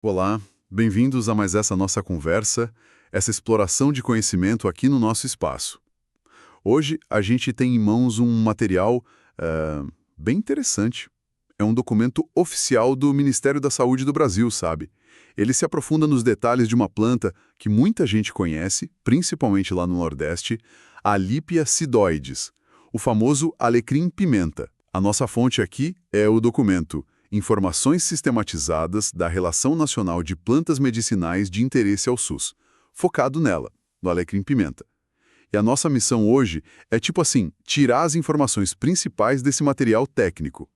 Olá, bem-vindos a mais essa nossa conversa, essa exploração de conhecimento aqui no nosso espaço. Hoje a gente tem em mãos um material bem interessante. É um documento oficial do Ministério da Saúde do Brasil, sabe? Ele se aprofunda nos detalhes de uma planta que muita gente conhece, principalmente lá no Nordeste, a Lípia sidoides, o famoso alecrim-pimenta. A nossa fonte aqui é o documento Informações Sistematizadas da Relação Nacional de Plantas Medicinais de Interesse ao SUS, focado nela, no alecrim-pimenta. E a nossa missão hoje é tipo assim, tirar as informações principais desse material técnico,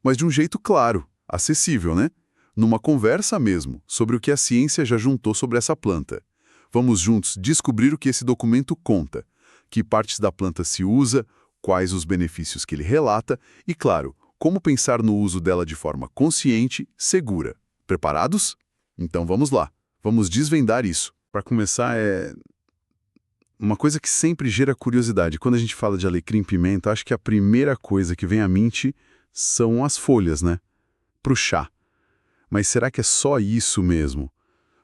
mas de um jeito claro, acessível, né? Numa conversa mesmo, sobre o que a ciência já juntou sobre essa planta. Vamos juntos descobrir o que esse documento conta, que partes da planta se usa, quais os benefícios que ele relata e, claro, como pensar no uso dela de forma consciente, segura. Preparados? Então vamos lá. Vamos desvendar isso. Para começar, é uma coisa que sempre gera curiosidade. Quando a gente fala de alecrim-pimenta, acho que a primeira coisa que vem à mente são as folhas, né? Para o chá. Mas será que é só isso mesmo?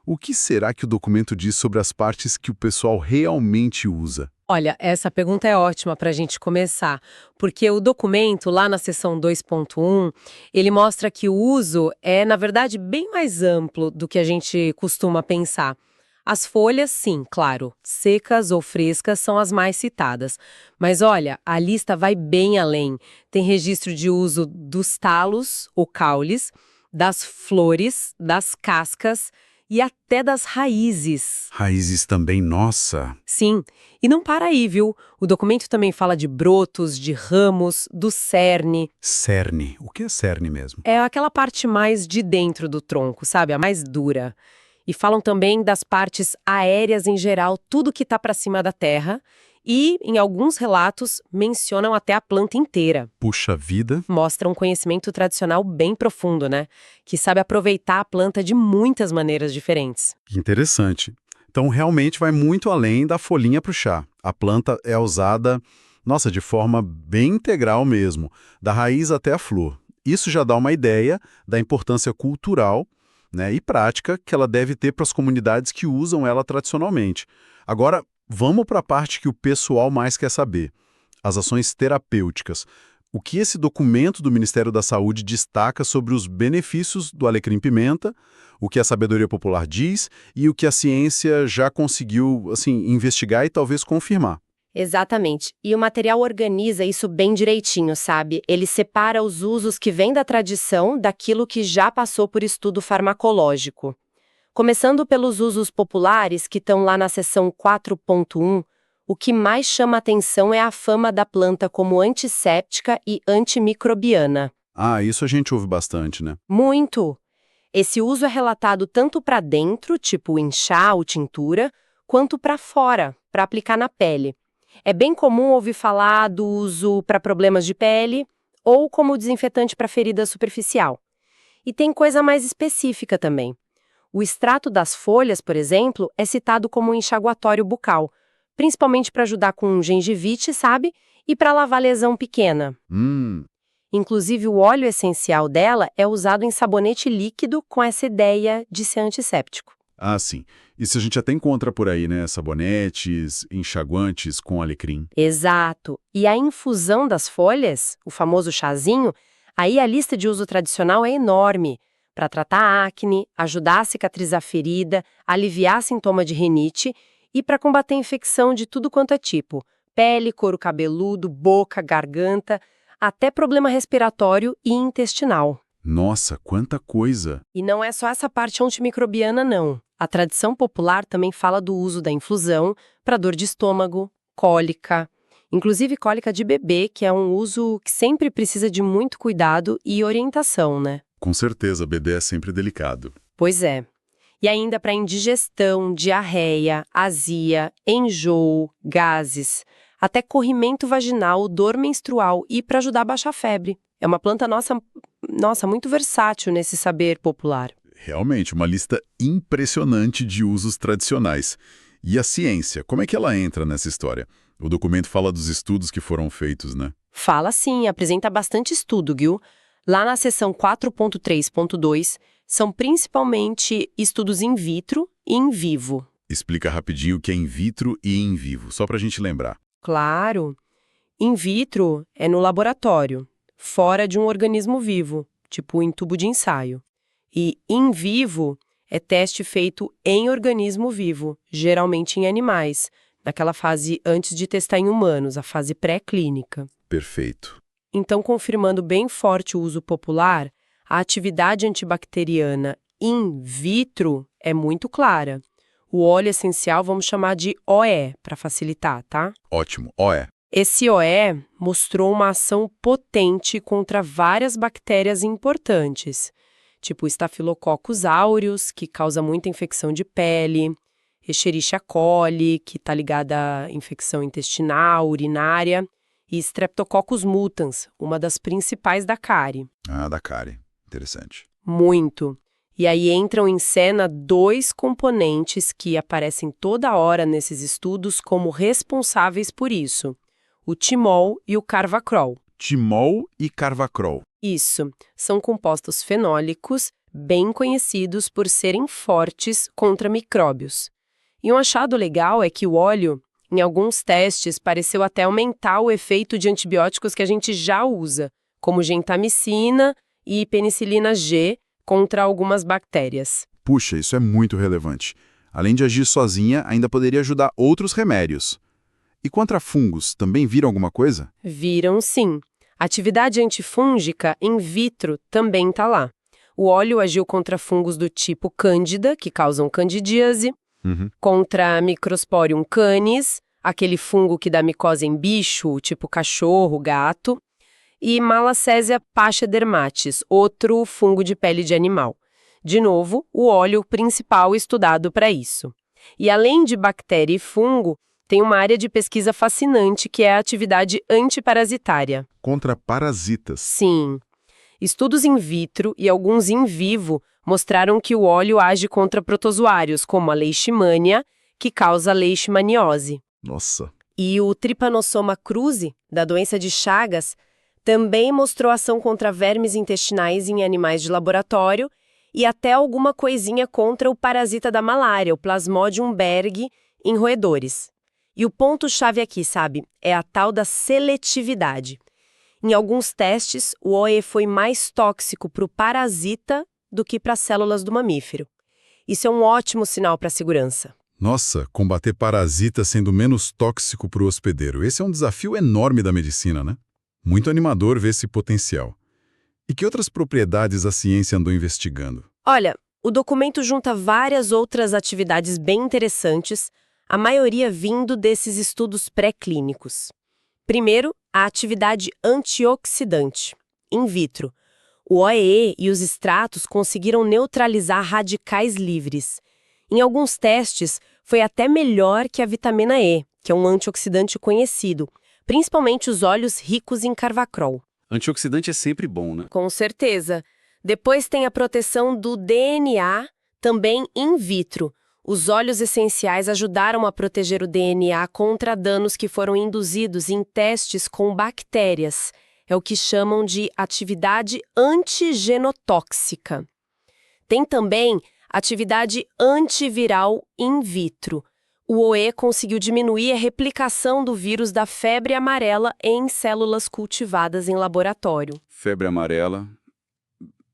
O que será que o documento diz sobre as partes que o pessoal realmente usa? Olha, essa pergunta é ótima para a gente começar, porque o documento, lá na seção 2.1, ele mostra que o uso é, na verdade, bem mais amplo do que a gente costuma pensar. As folhas, sim, claro, secas ou frescas são as mais citadas. Mas olha, a lista vai bem além. Tem registro de uso dos talos, ou caules, das flores, das cascas e até das raízes. Raízes também, nossa! Sim, e não para aí, viu? O documento também fala de brotos, de ramos, do cerne. Cerne. O que é cerne mesmo? É aquela parte mais de dentro do tronco, sabe? A mais dura. E falam também das partes aéreas em geral, tudo que está para cima da terra. E, em alguns relatos, mencionam até a planta inteira. Puxa vida! Mostra um conhecimento tradicional bem profundo, né? Que sabe aproveitar a planta de muitas maneiras diferentes. Que interessante. Então, realmente vai muito além da folhinha para o chá. A planta é usada, nossa, de forma bem integral mesmo, da raiz até a flor. Isso já dá uma ideia da importância cultural, né, e prática que ela deve ter para as comunidades que usam ela tradicionalmente. Agora, vamos para a parte que o pessoal mais quer saber, as ações terapêuticas. O que esse documento do Ministério da Saúde destaca sobre os benefícios do alecrim-pimenta, o que a sabedoria popular diz e o que a ciência já conseguiu, assim, investigar e talvez confirmar. Exatamente. E o material organiza isso bem direitinho, sabe? Ele separa os usos que vêm da tradição daquilo que já passou por estudo farmacológico. Começando pelos usos populares, que estão lá na seção 4.1, o que mais chama atenção é a fama da planta como antisséptica e antimicrobiana. Ah, isso a gente ouve bastante, né? Muito! Esse uso é relatado tanto para dentro, tipo em chá ou tintura, quanto para fora, para aplicar na pele. É bem comum ouvir falar do uso para problemas de pele ou como desinfetante para ferida superficial. E tem coisa mais específica também. O extrato das folhas, por exemplo, é citado como um enxaguatório bucal, principalmente para ajudar com gengivite, sabe? E para lavar lesão pequena. Inclusive, o óleo essencial dela é usado em sabonete líquido com essa ideia de ser antisséptico. Ah, sim. Isso a gente até encontra por aí, né? Sabonetes, enxaguantes com alecrim. Exato. E a infusão das folhas, o famoso chazinho, aí a lista de uso tradicional é enorme. Para tratar acne, ajudar a cicatrizar a ferida, aliviar sintoma de rinite e para combater infecção de tudo quanto é tipo. Pele, couro cabeludo, boca, garganta, até problema respiratório e intestinal. Nossa, quanta coisa! E não é só essa parte antimicrobiana, não. A tradição popular também fala do uso da infusão para dor de estômago, cólica, inclusive cólica de bebê, que é um uso que sempre precisa de muito cuidado e orientação, né? Com certeza, bebê é sempre delicado. Pois é. E ainda para indigestão, diarreia, azia, enjoo, gases, até corrimento vaginal, dor menstrual e para ajudar a baixar a febre. É uma planta nossa, muito versátil nesse saber popular. Realmente, uma lista impressionante de usos tradicionais. E a ciência, como é que ela entra nessa história? O documento fala dos estudos que foram feitos, né? Fala sim, apresenta bastante estudo, Gil. Lá na seção 4.3.2, São principalmente estudos in vitro e in vivo. Explica rapidinho o que é in vitro e in vivo, só para a gente lembrar. Claro. In vitro é no laboratório, fora de um organismo vivo, tipo em tubo de ensaio. E in vivo é teste feito em organismo vivo, geralmente em animais, naquela fase antes de testar em humanos, a fase pré-clínica. Perfeito. Então, confirmando bem forte o uso popular, a atividade antibacteriana in vitro é muito clara. O óleo essencial vamos chamar de OE, para facilitar, tá? Ótimo. Esse OE mostrou uma ação potente contra várias bactérias importantes, tipo Staphylococcus aureus, que causa muita infecção de pele, Escherichia coli, que está ligada à infecção intestinal, urinária, e Streptococcus mutans, uma das principais da cárie. Ah, da cárie. Interessante. Muito. E aí entram em cena dois componentes que aparecem toda hora nesses estudos como responsáveis por isso: o timol e o carvacrol. Timol e carvacrol. Isso, são compostos fenólicos bem conhecidos por serem fortes contra micróbios. E um achado legal é que o óleo, em alguns testes, pareceu até aumentar o efeito de antibióticos que a gente já usa, como gentamicina e penicilina G, contra algumas bactérias. Puxa, isso é muito relevante. Além de agir sozinha, ainda poderia ajudar outros remédios. E contra fungos, também viram alguma coisa? Viram sim. Atividade antifúngica in vitro também está lá. O óleo agiu contra fungos do tipo Cândida, que causam candidíase, contra Microsporium canis, aquele fungo que dá micose em bicho, tipo cachorro, gato, e Malassezia pachydermatis, outro fungo de pele de animal. De novo, o óleo principal estudado para isso. E além de bactéria e fungo, tem uma área de pesquisa fascinante que é a atividade antiparasitária. Contra parasitas. Sim. Estudos in vitro e alguns in vivo mostraram que o óleo age contra protozoários, como a leishmania, que causa leishmaniose. Nossa. E o Trypanosoma cruzi, da doença de Chagas, também mostrou ação contra vermes intestinais em animais de laboratório e até alguma coisinha contra o parasita da malária, o Plasmodium berghi, em roedores. E o ponto-chave aqui, sabe, é a tal da seletividade. Em alguns testes, o OE foi mais tóxico para o parasita do que para as células do mamífero. Isso é um ótimo sinal para a segurança. Nossa, combater parasita sendo menos tóxico para o hospedeiro. Esse é um desafio enorme da medicina, né? Muito animador ver esse potencial. E que outras propriedades a ciência andou investigando? Olha, o documento junta várias outras atividades bem interessantes, a maioria vindo desses estudos pré-clínicos. Primeiro, a atividade antioxidante, in vitro. O OEE e os extratos conseguiram neutralizar radicais livres. Em alguns testes, foi até melhor que a vitamina E, que é um antioxidante conhecido, principalmente os óleos ricos em carvacrol. Antioxidante é sempre bom, né? Com certeza. Depois tem a proteção do DNA, também in vitro. Os óleos essenciais ajudaram a proteger o DNA contra danos que foram induzidos em testes com bactérias. É o que chamam de atividade antigenotóxica. Tem também atividade antiviral in vitro. O OE conseguiu diminuir a replicação do vírus da febre amarela em células cultivadas em laboratório. Febre amarela,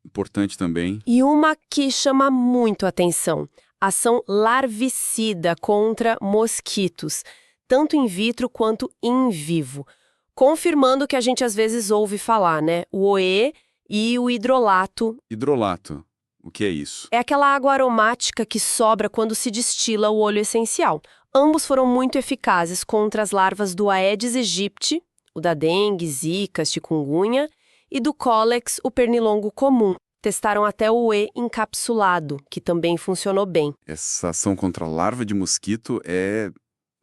importante também. E uma que chama muito atenção: ação larvicida contra mosquitos, tanto in vitro quanto in vivo. Confirmando o que a gente às vezes ouve falar, né? O OE e o hidrolato. Hidrolato, o que é isso? É aquela água aromática que sobra quando se destila o óleo essencial. Ambos foram muito eficazes contra as larvas do Aedes aegypti, o da dengue, zika, chikungunya, e do cólex, o pernilongo comum. Testaram até o E encapsulado, que também funcionou bem. Essa ação contra a larva de mosquito é,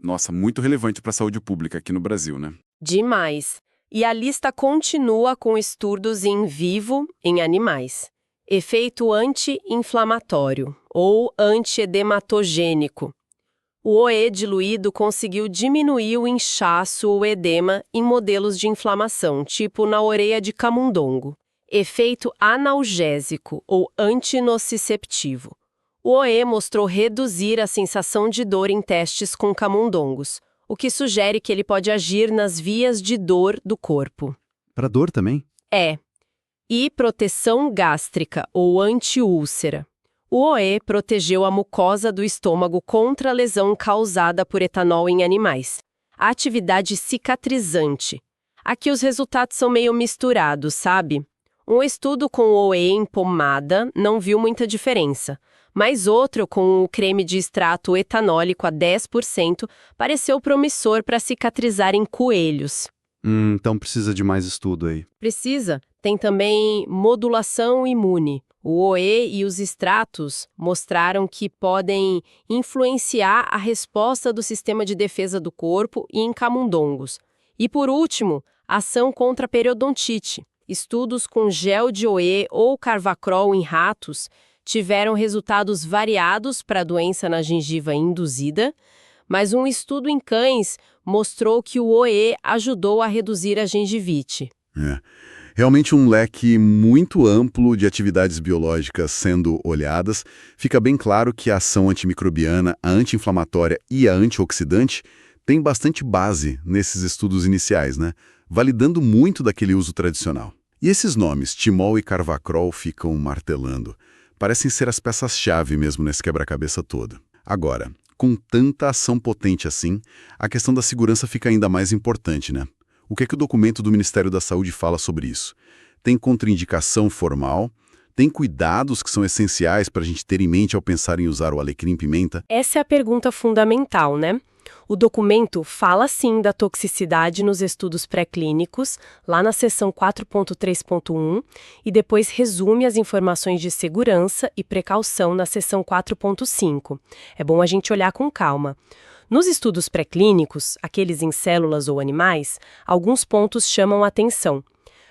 nossa, muito relevante para a saúde pública aqui no Brasil, né? Demais. E a lista continua com estudos in vivo em animais. Efeito anti-inflamatório ou antiedematogênico. O OE diluído conseguiu diminuir o inchaço ou edema em modelos de inflamação, tipo na orelha de camundongo. Efeito analgésico ou antinociceptivo. O OE mostrou reduzir a sensação de dor em testes com camundongos, o que sugere que ele pode agir nas vias de dor do corpo. Para dor também? E proteção gástrica ou antiúlcera. O OE protegeu a mucosa do estômago contra a lesão causada por etanol em animais. A atividade cicatrizante. Aqui os resultados são meio misturados, sabe? Um estudo com o OE em pomada não viu muita diferença, mas outro com o creme de extrato etanólico a 10% pareceu promissor para cicatrizar em coelhos. Então precisa de mais estudo aí. Precisa. Tem também modulação imune. O OE e os extratos mostraram que podem influenciar a resposta do sistema de defesa do corpo e em camundongos. E por último, ação contra a periodontite. Estudos com gel de OE ou carvacrol em ratos tiveram resultados variados para a doença na gengiva induzida, mas um estudo em cães mostrou que o OE ajudou a reduzir a gengivite. Realmente um leque muito amplo de atividades biológicas sendo olhadas. Fica bem claro que a ação antimicrobiana, a anti-inflamatória e a antioxidante tem bastante base nesses estudos iniciais, né? Validando muito daquele uso tradicional. E esses nomes, timol e carvacrol, ficam martelando. Parecem ser as peças-chave mesmo nesse quebra-cabeça todo. Agora, com tanta ação potente assim, a questão da segurança fica ainda mais importante, né? O que é que o documento do Ministério da Saúde fala sobre isso? Tem contraindicação formal? Tem cuidados que são essenciais para a gente ter em mente ao pensar em usar o alecrim-pimenta? Essa é a pergunta fundamental, né? O documento fala sim da toxicidade nos estudos pré-clínicos, lá na seção 4.3.1, e depois resume as informações de segurança e precaução na seção 4.5. É bom a gente olhar com calma. Nos estudos pré-clínicos, aqueles em células ou animais, alguns pontos chamam a atenção.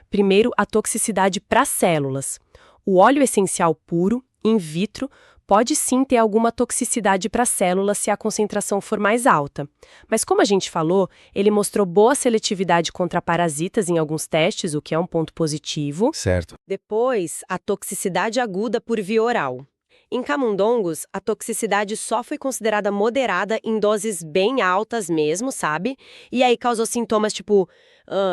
Primeiro, a toxicidade para células. O óleo essencial puro, in vitro, pode sim ter alguma toxicidade para células se a concentração for mais alta. Mas como a gente falou, ele mostrou boa seletividade contra parasitas em alguns testes, o que é um ponto positivo. Certo. Depois, a toxicidade aguda por via oral. Em camundongos, a toxicidade só foi considerada moderada em doses bem altas mesmo, sabe? E aí causou sintomas tipo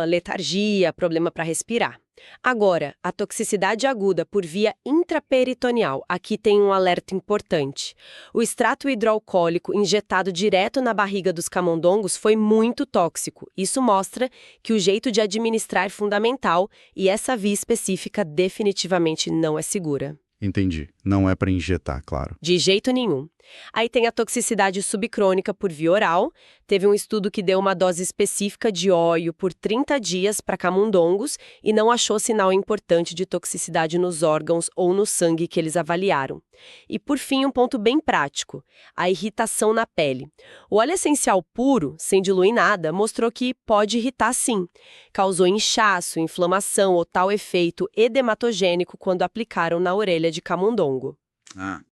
letargia, problema para respirar. Agora, a toxicidade aguda por via intraperitoneal, aqui tem um alerta importante. O extrato hidroalcoólico injetado direto na barriga dos camundongos foi muito tóxico. Isso mostra que o jeito de administrar é fundamental e essa via específica definitivamente não é segura. Entendi. Não é para injetar, claro. De jeito nenhum. Aí tem a toxicidade subcrônica por via oral. Teve um estudo que deu uma dose específica de óleo por 30 dias para camundongos e não achou sinal importante de toxicidade nos órgãos ou no sangue que eles avaliaram. E por fim, um ponto bem prático, a irritação na pele. O óleo essencial puro, sem diluir nada, mostrou que pode irritar sim. Causou inchaço, inflamação ou tal efeito edematogênico quando aplicaram na orelha de camundongo.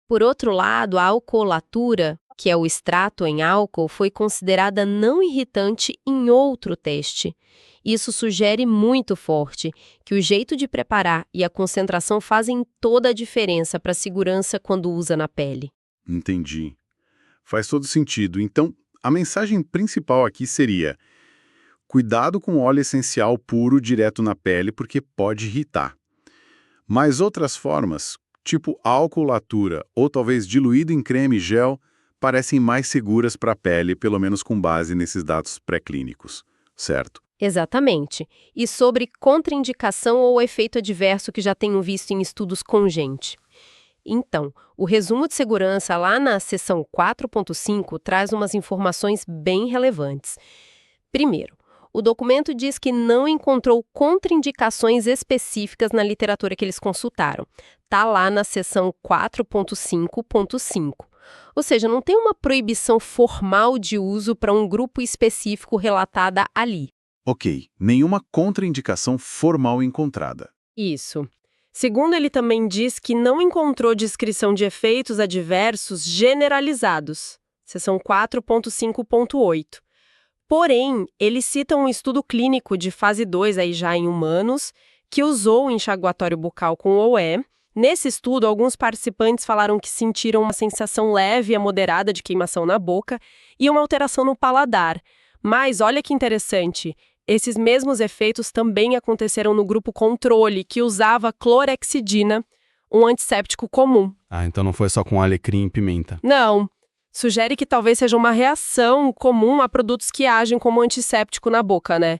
Por outro lado, a alcoolatura, que é o extrato em álcool, foi considerada não irritante em outro teste. Isso sugere muito forte que o jeito de preparar e a concentração fazem toda a diferença para a segurança quando usa na pele. Entendi. Faz todo sentido. Então, a mensagem principal aqui seria: cuidado com óleo essencial puro direto na pele, porque pode irritar. Mas outras formas, tipo alcoolatura ou talvez diluído em creme e gel, parecem mais seguras para a pele, pelo menos com base nesses dados pré-clínicos, certo? Exatamente. E sobre contraindicação ou efeito adverso que já tenho visto em estudos com gente. Então, o resumo de segurança lá na seção 4.5 traz umas informações bem relevantes. Primeiro, o documento diz que não encontrou contraindicações específicas na literatura que eles consultaram. Está lá na seção 4.5.5. Ou seja, não tem uma proibição formal de uso para um grupo específico relatada ali. Ok, nenhuma contraindicação formal encontrada. Isso. Segundo, ele também diz que não encontrou descrição de efeitos adversos generalizados. Seção 4.5.8. Porém, ele cita um estudo clínico de fase 2 aí já em humanos, que usou o enxaguatório bucal com OE. Nesse estudo, alguns participantes falaram que sentiram uma sensação leve a moderada de queimação na boca e uma alteração no paladar. Mas olha que interessante, esses mesmos efeitos também aconteceram no grupo controle, que usava clorexidina, um antisséptico comum. Ah, então não foi só com alecrim e pimenta. Não. Sugere que talvez seja uma reação comum a produtos que agem como antisséptico na boca, né?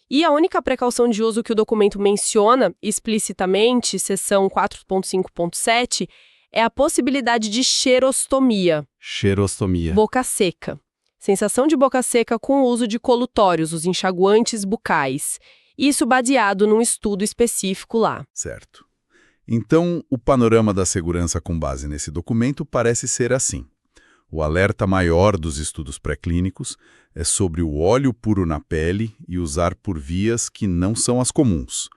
E a única precaução de uso que o documento menciona explicitamente, seção 4.5.7, é a possibilidade de xerostomia, Xerostomia. boca seca. Sensação de boca seca com o uso de colutórios, os enxaguantes bucais. Isso baseado num estudo específico lá. Certo. Então, o panorama da segurança com base nesse documento parece ser assim. O alerta maior dos estudos pré-clínicos é sobre o óleo puro na pele e usar por vias que não são as comuns.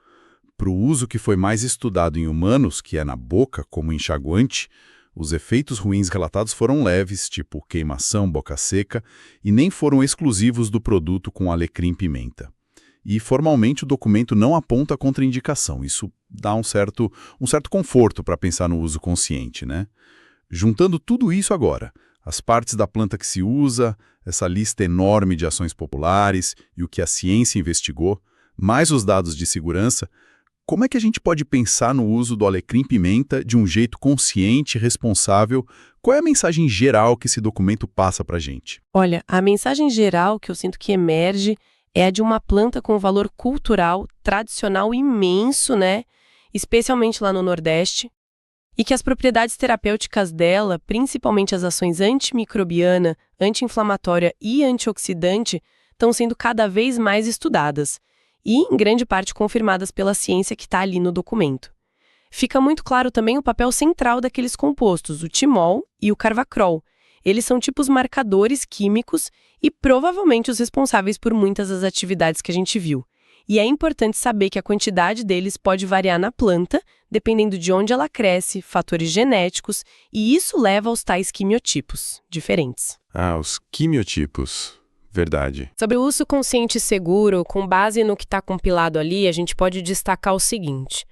Para o uso que foi mais estudado em humanos, que é na boca, como enxaguante, os efeitos ruins relatados foram leves, tipo queimação, boca seca, e nem foram exclusivos do produto com alecrim-pimenta. E, formalmente, o documento não aponta contraindicação. Isso dá um certo conforto para pensar no uso consciente, né? Juntando tudo isso agora, as partes da planta que se usa, essa lista enorme de ações populares e o que a ciência investigou, mais os dados de segurança, como é que a gente pode pensar no uso do alecrim-pimenta de um jeito consciente e responsável? Qual é a mensagem geral que esse documento passa para a gente? Olha, a mensagem geral que eu sinto que emerge é a de uma planta com valor cultural, tradicional imenso, né? Especialmente lá no Nordeste. E que as propriedades terapêuticas dela, principalmente as ações antimicrobiana, anti-inflamatória e antioxidante, estão sendo cada vez mais estudadas e, em grande parte, confirmadas pela ciência que está ali no documento. Fica muito claro também o papel central daqueles compostos, o timol e o carvacrol. Eles são tipos marcadores químicos e provavelmente os responsáveis por muitas das atividades que a gente viu. E é importante saber que a quantidade deles pode variar na planta, dependendo de onde ela cresce, fatores genéticos, e isso leva aos tais quimiotipos diferentes. Ah, os quimiotipos. Verdade. Sobre o uso consciente e seguro, com base no que está compilado ali, a gente pode destacar o seguinte.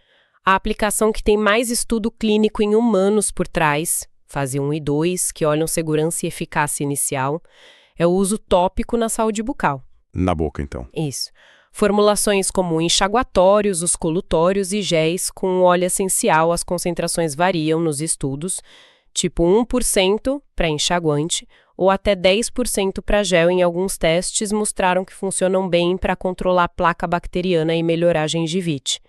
A aplicação que tem mais estudo clínico em humanos por trás, fase 1 e 2, que olham segurança e eficácia inicial, é o uso tópico na saúde bucal. Na boca, então. Isso. Formulações como enxaguatórios, os colutórios e géis com óleo essencial, as concentrações variam nos estudos, tipo 1% para enxaguante ou até 10% para gel em alguns testes mostraram que funcionam bem para controlar a placa bacteriana e melhorar a gengivite.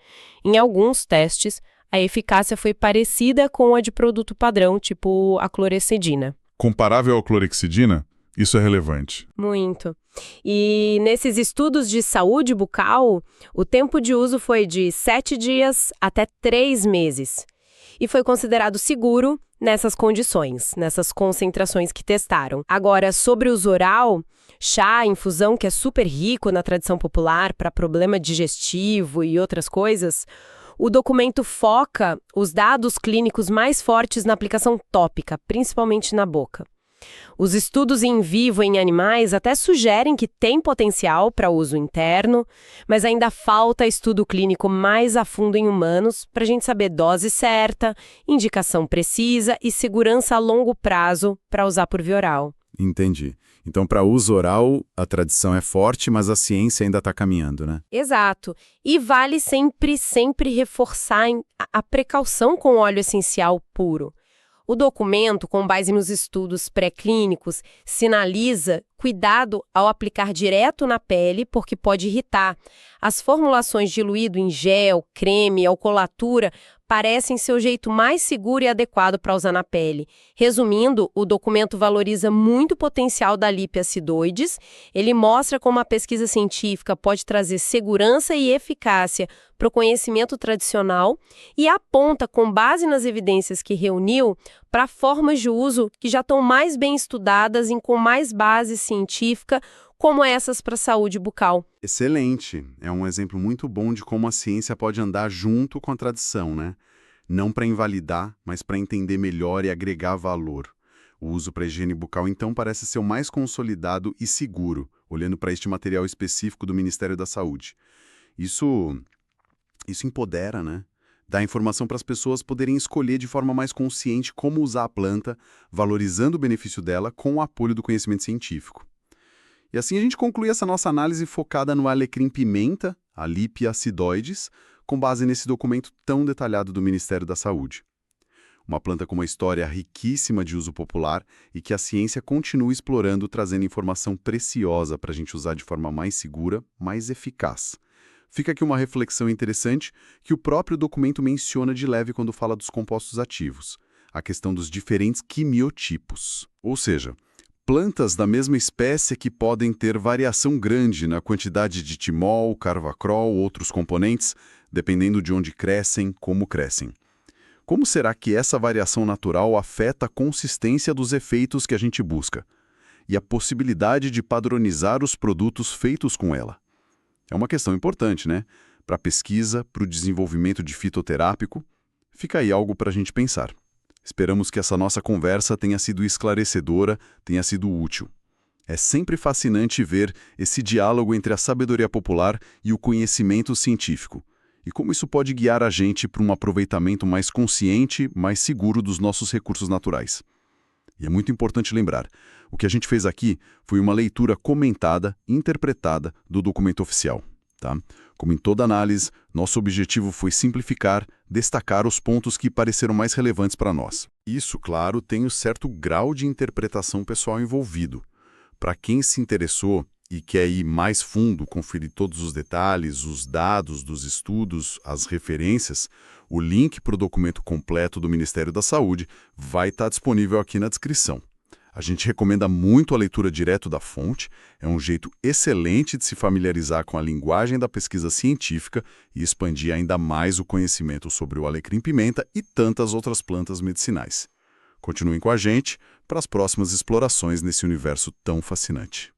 Em alguns testes, a eficácia foi parecida com a de produto padrão, tipo a clorexidina. Comparável à clorexidina, isso é relevante. Muito. E nesses estudos de saúde bucal, o tempo de uso foi de 7 dias até 3 meses. E foi considerado seguro nessas condições, nessas concentrações que testaram. Agora, sobre o uso oral, chá, infusão, que é super rico na tradição popular para problema digestivo e outras coisas, o documento foca os dados clínicos mais fortes na aplicação tópica, principalmente na boca. Os estudos em vivo em animais até sugerem que tem potencial para uso interno, mas ainda falta estudo clínico mais a fundo em humanos para a gente saber dose certa, indicação precisa e segurança a longo prazo para usar por via oral. Entendi. Então, para uso oral, a tradição é forte, mas a ciência ainda está caminhando, né? Exato. E vale sempre reforçar a precaução com óleo essencial puro. O documento, com base nos estudos pré-clínicos, sinaliza cuidado ao aplicar direto na pele, porque pode irritar. As formulações diluído em gel, creme, alcoolatura parecem ser o jeito mais seguro e adequado para usar na pele. Resumindo, o documento valoriza muito o potencial da lipiacidoides, ele mostra como a pesquisa científica pode trazer segurança e eficácia para o conhecimento tradicional e aponta, com base nas evidências que reuniu, para formas de uso que já estão mais bem estudadas e com mais base científica, como essas para a saúde bucal. Excelente. É um exemplo muito bom de como a ciência pode andar junto com a tradição, né? Não para invalidar, mas para entender melhor e agregar valor. O uso para higiene bucal, então, parece ser o mais consolidado e seguro, olhando para este material específico do Ministério da Saúde. Isso Isso empodera, né? Dá informação para as pessoas poderem escolher de forma mais consciente como usar a planta, valorizando o benefício dela com o apoio do conhecimento científico. E assim a gente conclui essa nossa análise focada no alecrim-pimenta, a Lipia acidoides, com base nesse documento tão detalhado do Ministério da Saúde. Uma planta com uma história riquíssima de uso popular e que a ciência continua explorando, trazendo informação preciosa para a gente usar de forma mais segura, mais eficaz. Fica aqui uma reflexão interessante que o próprio documento menciona de leve quando fala dos compostos ativos, a questão dos diferentes quimiotipos. Ou seja, plantas da mesma espécie que podem ter variação grande na quantidade de timol, carvacrol, outros componentes, dependendo de onde crescem, como crescem. Como será que essa variação natural afeta a consistência dos efeitos que a gente busca? E a possibilidade de padronizar os produtos feitos com ela? É uma questão importante, né? Para a pesquisa, para o desenvolvimento de fitoterápico, fica aí algo para a gente pensar. Esperamos que essa nossa conversa tenha sido esclarecedora, tenha sido útil. É sempre fascinante ver esse diálogo entre a sabedoria popular e o conhecimento científico, e como isso pode guiar a gente para um aproveitamento mais consciente, mais seguro dos nossos recursos naturais. E é muito importante lembrar, o que a gente fez aqui foi uma leitura comentada, interpretada do documento oficial. Tá? Como em toda análise, nosso objetivo foi simplificar, destacar os pontos que pareceram mais relevantes para nós. Isso, claro, tem um certo grau de interpretação pessoal envolvido. Para quem se interessou e quer ir mais fundo, conferir todos os detalhes, os dados dos estudos, as referências, o link para o documento completo do Ministério da Saúde vai estar disponível aqui na descrição. A gente recomenda muito a leitura direto da fonte, é um jeito excelente de se familiarizar com a linguagem da pesquisa científica e expandir ainda mais o conhecimento sobre o alecrim-pimenta e tantas outras plantas medicinais. Continuem com a gente para as próximas explorações nesse universo tão fascinante.